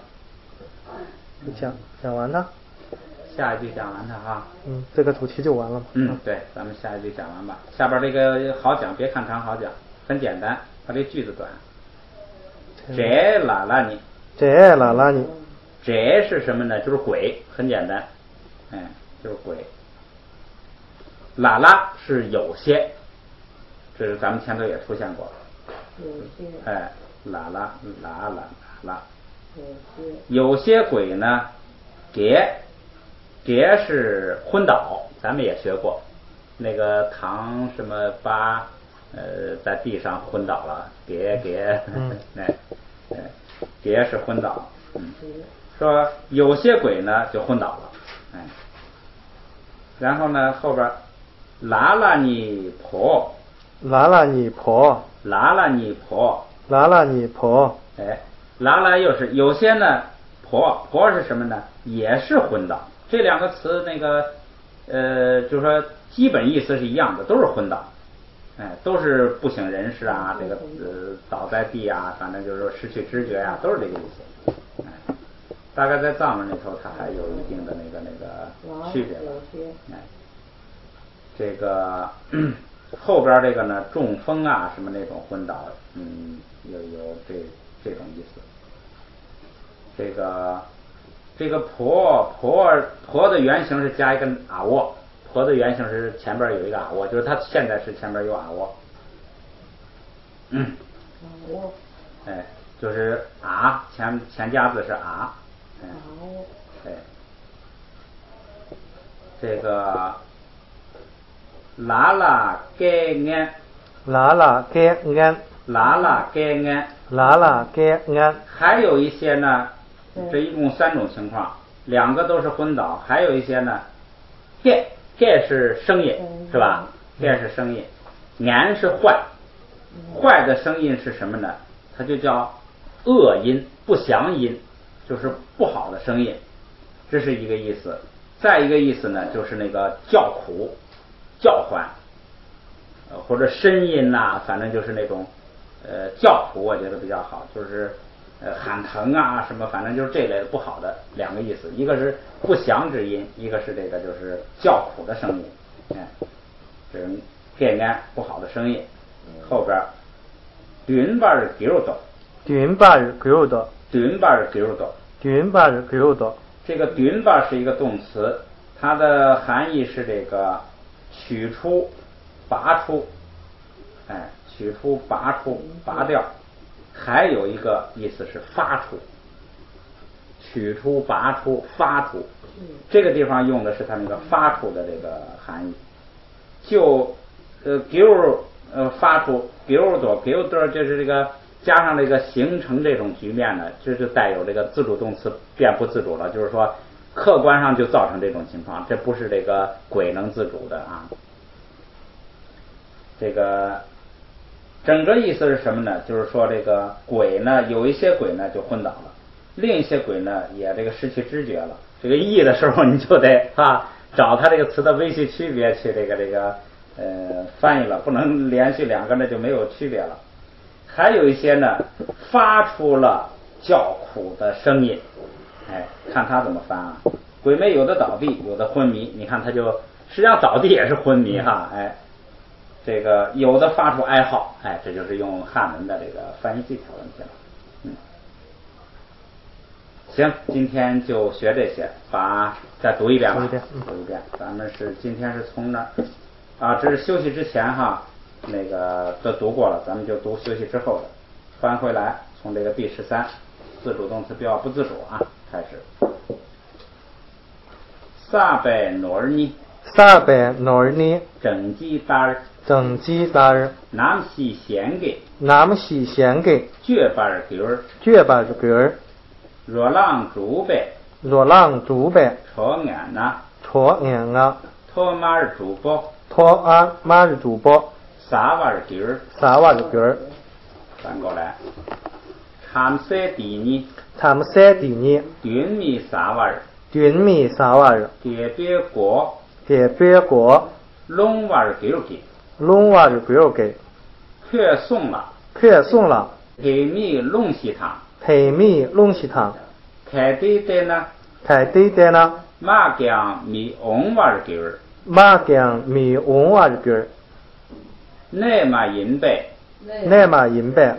讲完它。下一句讲完它哈。这个主题就完了嘛。对，咱们下一句讲完吧。下边这个好讲，别看长好讲，很简单，它这句子短。这拉拉你，这拉拉你，这是什么呢？就是鬼，很简单，就是鬼。拉拉是有些，这是咱们前头也出现过。拉拉，有些鬼呢，给是昏倒，咱们也学过，那个唐什么八，在地上昏倒了，给是昏倒，说有些鬼呢就昏倒了，然后呢后边拉拉你婆，拉拉你婆，拉拉你婆，拉拉你婆，拉拉又是有些呢，婆是什么呢？也是昏倒。这两个词那个就是说基本意思是一样的，都是昏倒，都是不省人事啊，这个倒在地啊，反正就是说失去知觉啊，都是这个意思。大概在藏文里头，它还有一定的那个区别。这个后边这个呢，中风啊什么那种昏倒，有这种意思。这个婆的原型是加一个啊窝，婆的原型是前边有一个啊窝，就是它现在是前边有啊窝。就是啊，前加字是啊，这个拉拉给安，拉拉给安，拉拉给安，拉拉给安。还有一些呢，这一共3种情况，两个都是昏倒，还有一些呢，给是声音是吧？给是声音，安是坏，坏的声音是什么呢？它就叫恶音、不祥音，就是不好的声音，这是一个意思。再一个意思呢，就是那个叫苦、叫唤，或者呻吟呐，反正就是那种叫苦，我觉得比较好，就是喊疼啊什么，反正就是这类的不好的两个意思，一个是不祥之音，一个是这个就是叫苦的声音，这是给安不好的声音。后边云巴儿丢多，云巴儿丢多，云巴儿丢多，云巴儿丢多。这个云巴是一个动词，它的含义是这个取出、拔出，取出、拔出、拔掉。还有一个意思是发出，取出、拔出、发出。这个地方用的是它那个发出的这个含义。就发出丢多就是这个加上这个形成这种局面呢，这就带有这个自主动词变不自主了，就是说客观上就造成这种情况，这不是这个鬼能自主的啊。这个整个意思是什么呢？就是说这个鬼呢，有一些鬼呢就昏倒了，另一些鬼呢也这个失去知觉了。这个译的时候你就得找它这个词的微细区别去这个翻译了，不能连续两个那就没有区别了。还有一些呢发出了叫苦的声音，看他怎么翻啊。鬼魅有的倒地，有的昏迷，你看他就实际上倒地也是昏迷哈，这个有的发出哀嚎，这就是用汉文的这个翻译技巧问题了。行，今天就学这些，再读一遍吧，读一遍。咱们今天是从那这是休息之前那个都读过了，咱们就读休息之后的。翻回来，从这个第13，自主动词标不自主开始。撒贝诺尔尼，撒贝诺尔尼，整鸡蛋，整鸡蛋，南西咸给，南西咸给，绝巴给儿，绝巴给儿，若浪竹贝，若浪竹贝，戳眼呐，戳眼啊，托马尔竹波，托马尔竹波，撒瓦尔给儿，撒瓦尔给儿，翻过来。参赛第二，参赛第二，短米3瓦儿，短米3瓦儿，代表国，代表国，龙瓦儿9个，龙瓦儿9个，快送了，快送了，黑米龙西汤，黑米龙西汤，开对的呢，开对的呢，麻酱米红瓦儿9儿，麻酱米红瓦儿9儿，奶麻银白，奶麻银白，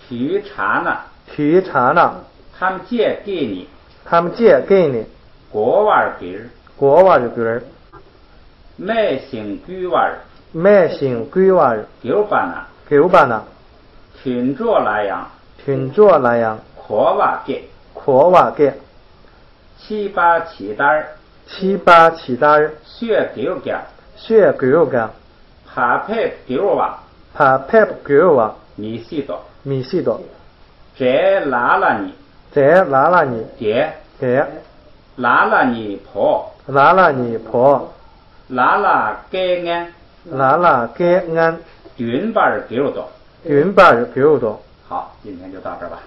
提茶呢，提茶呢，他们借给你，他们借给你，国瓦儿9儿，国瓦儿9儿，麦星龟瓦儿麦星龟瓦儿9把呢， 9把呢，群着来样，群着来样，阔瓦给，阔瓦给， 7把起单儿， 7把起单儿，血9个，血9个，爬配9瓦，爬配9瓦，米西多，米西多，这拉拉你，再拉拉你，给，给，拉拉你婆，拉拉你婆，拉拉给俺，拉拉给俺，均把儿9多。均把儿9多。好，今天就到这儿吧。